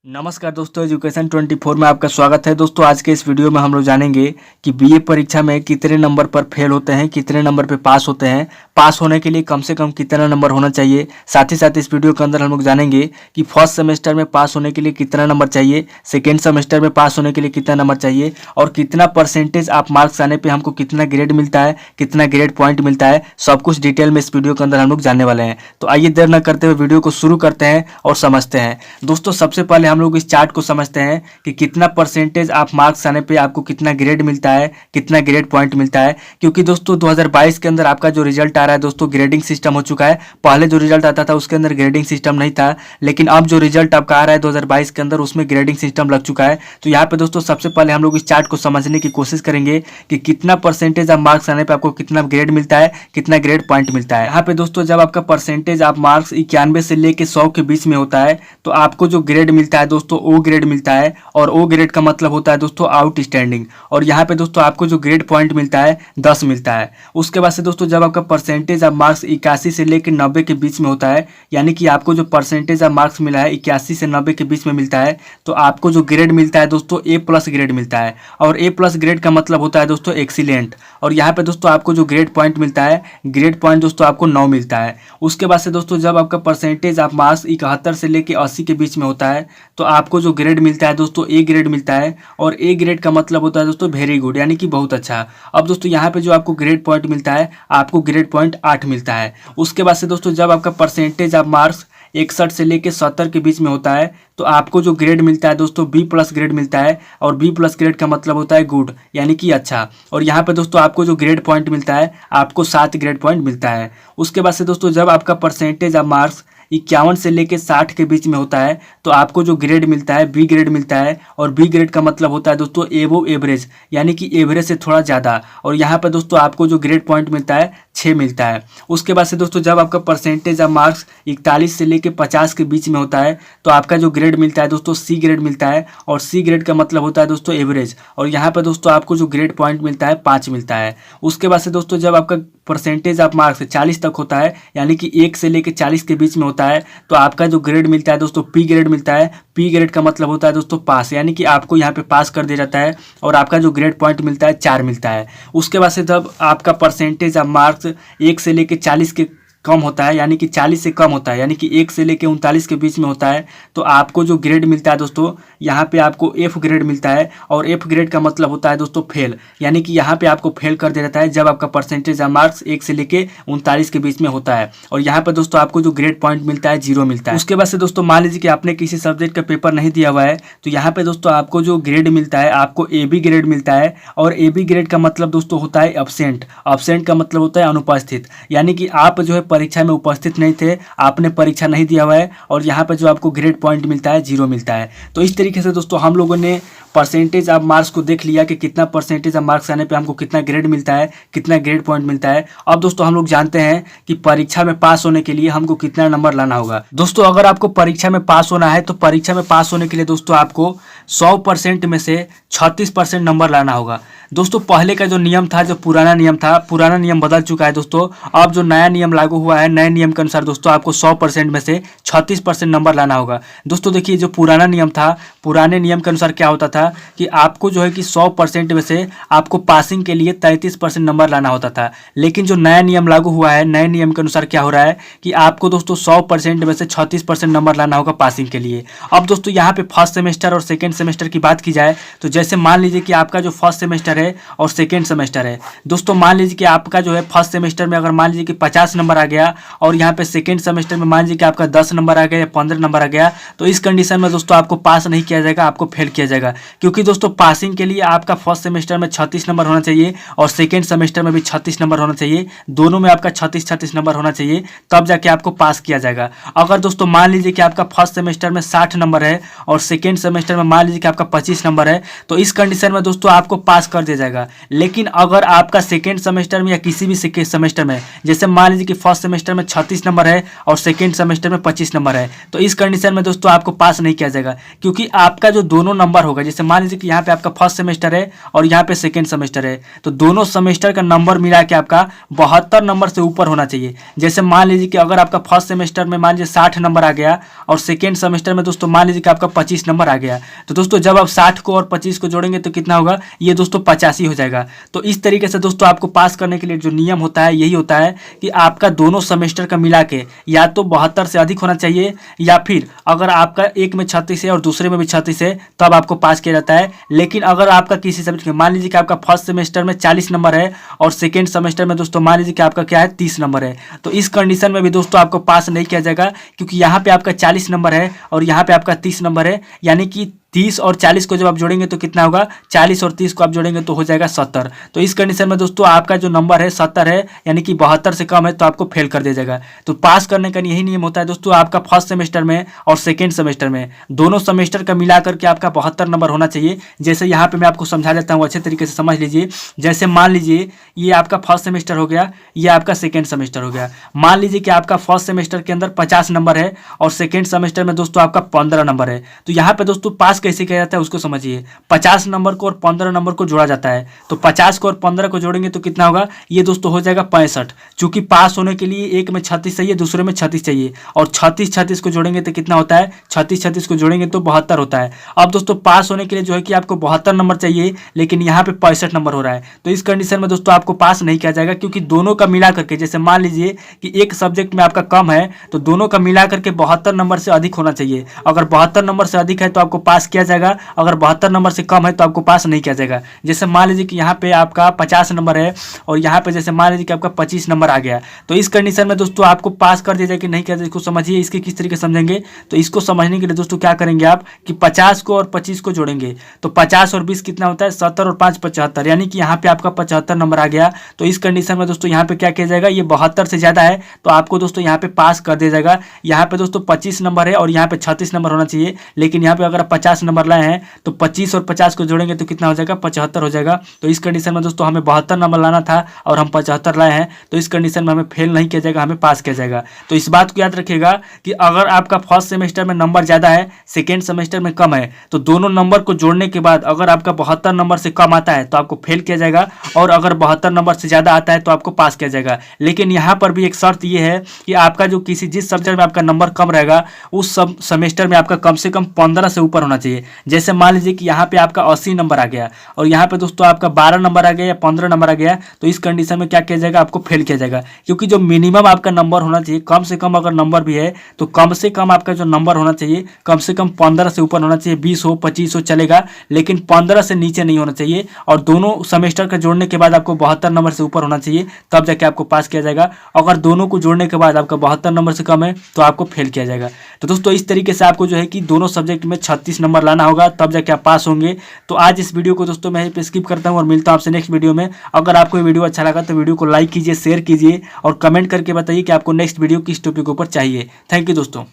नमस्कार दोस्तों, एजुकेशन 24 में आपका स्वागत है। दोस्तों आज के इस वीडियो में हम लोग जानेंगे कि बीए परीक्षा में कितने नंबर पर फेल होते हैं, कितने नंबर पे पास होते हैं, पास होने के लिए कम से कम कितना नंबर होना चाहिए। साथ ही साथ इस वीडियो के अंदर हम लोग जानेंगे कि फर्स्ट सेमेस्टर में पास होने के लिए कितना नंबर चाहिए, सेकेंड सेमेस्टर में पास होने के लिए कितना नंबर चाहिए और कितना परसेंटेज आप मार्क्स आने पर हमको कितना ग्रेड मिलता है, कितना ग्रेड पॉइंट मिलता है, सब कुछ डिटेल में इस वीडियो के अंदर हम लोग जानने वाले हैं। तो आइए देर न करते हुए वीडियो को शुरू करते हैं और समझते हैं। दोस्तों सबसे पहले हम लोग इस चार्ट को समझते हैं कि कितना परसेंटेज आप मार्क्स आने पे आपको कितना ग्रेड मिलता है, कितना ग्रेड पॉइंट मिलता है। क्योंकि दोस्तों 2022 के अंदर आपका जो रिजल्ट आ रहा है दोस्तों, ग्रेडिंग सिस्टम हो चुका है। पहले जो रिजल्ट आता था उसके अंदर ग्रेडिंग सिस्टम नहीं था, लेकिन अब जो रिजल्ट आपका आ रहा है 2022 के अंदर उसमें ग्रेडिंग सिस्टम लग चुका है। तो यहाँ पे दोस्तों सबसे पहले हम लोग इस चार्ट को समझने की कोशिश करेंगे कि कितना परसेंटेज आप मार्क्स आने पे आपको कितना ग्रेड मिलता है, कितना ग्रेड पॉइंट मिलता है। यहाँ पे दोस्तों जब आपका परसेंटेज आप मार्क्स 91 से लेके 100 के बीच में होता है तो आपको जो ग्रेड मिलता है दोस्तों ओ ग्रेड मिलता है। और ओ ग्रेड का मतलब होता है दोस्तों आउटस्टैंडिंग। और यहाँ पे दोस्तों आपको जो ग्रेड पॉइंट मिलता है 10 मिलता है। उसके बाद से दोस्तों जब आपका परसेंटेज ऑफ मार्क्स 81 से लेकर 90 के बीच में होता है, यानी कि आपको जो परसेंटेज ऑफ मार्क्स मिला है 81 से 90 के बीच में मिलता है, तो आपको जो ग्रेड मिलता है दोस्तों ए प्लस ग्रेड मिलता है। और ए प्लस ग्रेड का मतलब होता है दोस्तों एक्सीलेंट। और यहाँ पे दोस्तों आपको जो ग्रेड पॉइंट मिलता है, ग्रेड पॉइंट दोस्तों आपको 9 मिलता है। उसके बाद से दोस्तों जब आपका परसेंटेज ऑफ मार्क्स 71 से लेकर 80 के बीच में होता है तो आपको जो ग्रेड मिलता है दोस्तों ए ग्रेड मिलता है। और ए ग्रेड का मतलब होता है दोस्तों वेरी गुड, यानी कि बहुत अच्छा। अब दोस्तों यहाँ पे जो आपको ग्रेड पॉइंट मिलता है, आपको ग्रेड पॉइंट 8 मिलता है। उसके बाद से दोस्तों जब आपका परसेंटेज ऑफ मार्क्स 61 से लेकर 70 के बीच में होता है तो आपको जो ग्रेड मिलता है दोस्तों बी प्लस ग्रेड मिलता है। और बी प्लस ग्रेड का मतलब होता है गुड, यानी कि अच्छा। और यहाँ पे दोस्तों आपको जो ग्रेड पॉइंट मिलता है, आपको 7 ग्रेड पॉइंट मिलता है। उसके बाद से दोस्तों जब आपका परसेंटेज ऑफ मार्क्स 51 से लेकर 60 के बीच में होता है तो आपको जो ग्रेड मिलता है बी ग्रेड मिलता है। और बी ग्रेड का मतलब होता है दोस्तों एबोव एवरेज, यानी कि एवरेज से थोड़ा ज़्यादा। और यहाँ पे दोस्तों आपको जो ग्रेड पॉइंट मिलता है 6 मिलता है। उसके बाद से दोस्तों जब आपका परसेंटेज ऑफ मार्क्स 41 से लेकर 50 के बीच में होता है तो आपका जो ग्रेड मिलता है दोस्तों सी ग्रेड मिलता है। और सी ग्रेड का मतलब होता है दोस्तों एवरेज। और यहाँ पे दोस्तों आपको जो ग्रेड पॉइंट मिलता है 5 मिलता है। उसके बाद से दोस्तों जब आपका परसेंटेज ऑफ मार्क्स 40 तक होता है, यानी कि 1 से लेकर 40 के बीच में होता है, तो आपका जो ग्रेड मिलता है दोस्तों पी ग्रेड मिलता है। पी ग्रेड का मतलब होता है दोस्तों पास, यानी कि आपको यहाँ पे पास कर दिया जाता है। और आपका जो ग्रेड पॉइंट मिलता है 4 मिलता है। उसके बाद से जब आपका परसेंटेज ऑफ मार्क्स 1 से लेकर 40 के कम होता है, यानी कि 40 से कम होता है, यानी कि 1 से लेकर 39 के बीच में होता है, तो आपको जो ग्रेड मिलता है दोस्तों यहाँ पे आपको एफ ग्रेड मिलता है। और एफ ग्रेड का मतलब होता है दोस्तों फेल, यानी कि यहाँ पे आपको फेल कर दिया जाता है जब आपका परसेंटेज ऑफ मार्क्स 1 से लेकर 39 के बीच में होता है। और यहाँ पे दोस्तों आपको जो ग्रेड पॉइंट मिलता है 0 मिलता है। उसके बाद से दोस्तों मान लीजिए कि आपने किसी सब्जेक्ट का पेपर नहीं दिया हुआ है, तो यहाँ पे दोस्तों आपको जो ग्रेड मिलता है, आपको ए बी ग्रेड मिलता है। और ए बी ग्रेड का मतलब दोस्तों होता है एब्सेंट। एब्सेंट का मतलब होता है अनुपस्थित, यानी कि आप जो है परीक्षा में उपस्थित नहीं थे, आपने परीक्षा नहीं दिया हुआ है। और यहाँ पे जो आपको ग्रेड पॉइंट मिलता है 0 मिलता है। तो इस तरीके से दोस्तों हम लोगों ने परसेंटेज ऑफ मार्क्स को देख लिया कि कितना परसेंटेज ऑफ मार्क्स आने पे हमको कितना ग्रेड मिलता है, कितना ग्रेड पॉइंट मिलता है। अब दोस्तों हम लोग जानते हैं कि परीक्षा में पास होने के लिए हमको कितना नंबर लाना होगा। दोस्तों अगर आपको परीक्षा में पास होना है तो परीक्षा में पास होने के लिए दोस्तों आपको 100% में से 36% नंबर लाना होगा। दोस्तों पहले का जो नियम था, जो पुराना नियम था, पुराना नियम बदल चुका है दोस्तों। अब जो नया नियम लागू हुआ है, नए नियम के अनुसार दोस्तों आपको 100% में से 36% नंबर लाना होगा। दोस्तों देखिए जो पुराना नियम था, पुराने नियम के अनुसार क्या होता था कि आपको जो है कि 100% में से आपको पासिंग के लिए 33% नंबर लाना होता था। लेकिन जो नया नियम लागू हुआ है, नए नियम के अनुसार क्या हो रहा है कि आपको दोस्तों 100% में से 36% नंबर लाना होगा पासिंग के लिए। अब दोस्तों यहाँ पे फर्स्ट सेमेस्टर और सेकेंड सेमेस्टर की बात की जाए तो जैसे मान लीजिए कि आपका जो फर्स्ट सेमेस्टर है और सेकेंड सेमेस्टर है। दोस्तों मान लीजिए कि आपका जो है फर्स्ट सेमेस्टर में अगर मान लीजिए कि 50 नंबर आ गया और यहाँ पे सेकेंड सेमेस्टर में मान लीजिए कि आपका 10 नंबर आ गया या 15 नंबर आ गया, तो इस कंडीशन में दोस्तों आपको पास नहीं किया जाएगा, आपको फेल किया जाएगा। क्योंकि दोस्तों पासिंग के लिए आपका फर्स्ट सेमेस्टर में 36 नंबर होना चाहिए और सेकेंड सेमेस्टर में भी 36 नंबर होना चाहिए। दोनों में आपका 36 नंबर होना चाहिए, तब जाके आपको पास किया जाएगा। अगर दोस्तों मान लीजिए कि आपका फर्स्ट सेमेस्टर में 60 नंबर है और सेकेंड सेमेस्टर में मान मान लीजिए कि आपका 25 नंबर है, तो इस कंडीशन में दोस्तों आपको पास कर दिया जाएगा। लेकिन अगर आपका सेकेंड सेमेस्टर में या किसी भी सेमेस्टर में, जैसे मान लीजिए कि फर्स्ट सेमेस्टर में 36 नंबर है और सेकेंड सेमेस्टर में 25 नंबर है, तो इस कंडीशन में दोस्तों आपको पास नहीं किया जाएगा, क्योंकि आपका जो दोनों नंबर होगा, जैसे मान लीजिए कि यहाँ पे आपका फर्स्ट सेमेस्टर है और यहाँ पे सेकेंड सेमेस्टर है, तो दोनों सेमेस्टर का नंबर मिला के आपका 72 नंबर से ऊपर होना चाहिए। जैसे मान लीजिए कि अगर आपका फर्स्ट सेमेस्टर में मान लीजिए 60 नंबर आ गया और सेकेंड सेमेस्टर में दोस्तों मान लीजिए कि आपका 25 नंबर आ गया, तो दोस्तों जब आप 60 को और 25 को जोड़ेंगे तो कितना होगा, ये दोस्तों 85 हो जाएगा। तो इस तरीके से दोस्तों आपको पास करने के लिए जो नियम होता है यही होता है कि आपका दोनों सेमेस्टर का मिला के या तो 72 से अधिक होना चाहिए, या फिर अगर आपका एक में 36 है और दूसरे में भी 36 है तब आपको पास किया जाता है। लेकिन अगर आपका किसी सब्जेक्ट में मान लीजिए कि आपका फर्स्ट सेमेस्टर में 40 नंबर है और सेकेंड सेमेस्टर में दोस्तों मान लीजिए कि आपका क्या है 30 नंबर है, तो इस कंडीशन में भी दोस्तों आपको पास नहीं किया जाएगा, क्योंकि यहाँ पे आपका 40 नंबर है और यहाँ पे आपका 30 नंबर है, यानी कि 30 और 40 को जब आप जोड़ेंगे तो कितना होगा, 40 और 30 को आप जोड़ेंगे तो हो जाएगा 70। तो इस कंडीशन में दोस्तों आपका जो नंबर है 70 है, यानी कि 72 से कम है तो आपको फेल कर दिया जाएगा। तो पास करने का यही नियम होता है दोस्तों, आपका फर्स्ट सेमेस्टर में और सेकेंड सेमेस्टर में दोनों सेमेस्टर का मिला करके आपका 72 नंबर होना चाहिए। जैसे यहाँ पे मैं आपको समझा देता हूँ, अच्छे तरीके से समझ लीजिए। जैसे मान लीजिए ये आपका फर्स्ट सेमेस्टर हो गया, ये आपका सेकेंड सेमेस्टर हो गया। मान लीजिए कि आपका फर्स्ट सेमेस्टर के अंदर 50 नंबर है और सेकेंड सेमेस्टर में दोस्तों आपका 15 नंबर है, तो यहाँ पे दोस्तों पास कैसे किया जाता है उसको समझिए। 50 नंबर को और 15 नंबर को जोड़ा जाता है, तो 50 को और 15 को जोड़ेंगे तो कितना होगा, ये दोस्तों हो जाएगा 65। चूंकि पास होने के लिए एक में 36 चाहिए, दूसरे में 36 चाहिए, और 36 को जोड़ेंगे तो कितना होता है, 36 को जोड़ेंगे तो 72 होता है। अब दोस्तों पास होने के लिए जो है कि आपको 72 नंबर चाहिए, लेकिन यहाँ पे 65 नंबर हो रहा है, तो इस कंडीशन में दोस्तों आपको पास नहीं किया जाएगा, क्योंकि दोनों का मिला करके, जैसे मान लीजिए कि एक सब्जेक्ट में आपका कम है तो दोनों का मिला करके 72 नंबर से अधिक होना चाहिए। अगर 72 नंबर से अधिक है तो आपको पास किया जाएगा, अगर 72 नंबर से कम है तो आपको पास नहीं किया जाएगा। जैसे मान लीजिए कि यहाँ पे आपका 50 नंबर है और यहाँ पे जैसे मान लीजिए कि आपका 25 नंबर आ गया, तो इस कंडीशन में दोस्तों आपको पास कर दिया जाए कि नहीं किया जाए, इसको समझिए। इसके किस तरीके समझेंगे, तो इसको समझने के लिए दोस्तों क्या करेंगे आप कि 50 को और 25 को जोड़ेंगे तो 50 और 20 कितना होता है, 70 और 5 75, यानी कि यहाँ पे आपका 75 नंबर आ गया। तो इस कंडीशन में दोस्तों यहाँ पे क्या किया जाएगा, ये 72 से ज्यादा है तो आपको दोस्तों यहाँ पे पास कर दिया जाएगा। यहाँ पे दोस्तों 25 नंबर है और यहाँ पे 36 नंबर होना चाहिए, लेकिन यहाँ पे अगर 50 नंबर लाए हैं तो 25 और 50 को जोड़ेंगे तो कितना हो जाएगा, 75 हो जाएगा। तो इस कंडीशन में दोस्तों हमें 72 नंबर लाना था और हम 75 लाए हैं, तो इस कंडीशन में हमें फेल नहीं किया जाएगा, हमें पास किया जाएगा। तो इस बात को याद रखिएगा कि अगर आपका फर्स्ट सेमेस्टर में नंबर ज्यादा है, सेकेंड सेमेस्टर में कम है, तो दोनों नंबर को जोड़ने के बाद अगर आपका 72 नंबर से कम आता है तो आपको फेल किया जाएगा, और अगर 72 नंबर से ज्यादा आता है तो आपको पास किया जाएगा। लेकिन यहाँ पर भी एक शर्त ये है कि आपका जो जिस सब्जेक्ट में आपका नंबर कम रहेगा उस सब सेमेस्टर में आपका कम से कम 15 से ऊपर होना चाहिए। जैसे मान लीजिए कि यहाँ पे आपका 80 नंबर आ गया और यहाँ पे दोस्तों आपका 12 नंबर आ गया या 15 नंबर आ गया, तो इस कंडीशन में क्या किया जाएगा, आपको फेल किया जाएगा। क्योंकि जो मिनिमम आपका नंबर होना चाहिए, कम से कम अगर नंबर भी है तो कम से कम आपका जो नंबर होना चाहिए कम से कम 15 से ऊपर होना चाहिए। 20 हो 25 हो चलेगा, लेकिन 15 से नीचे नहीं होना चाहिए, और दोनों सेमेस्टर का जोड़ने के बाद आपको 72 नंबर से ऊपर होना चाहिए, तब जाके आपको पास किया जाएगा। अगर दोनों को जोड़ने के बाद आपका 72 नंबर से कम है तो आपको फेल किया जाएगा। तो दोस्तों इस तरीके से आपको जो है कि दोनों सब्जेक्ट में 36 नंबर लाना होगा, तब जाके आप पास होंगे। तो आज इस वीडियो को दोस्तों मैं यहीं पे स्किप करता हूं और मिलता हूं आपसे नेक्स्ट वीडियो में। अगर आपको ये वीडियो अच्छा लगा तो वीडियो को लाइक कीजिए, शेयर कीजिए और कमेंट करके बताइए कि आपको नेक्स्ट वीडियो किस टॉपिक के ऊपर चाहिए। थैंक यू दोस्तों।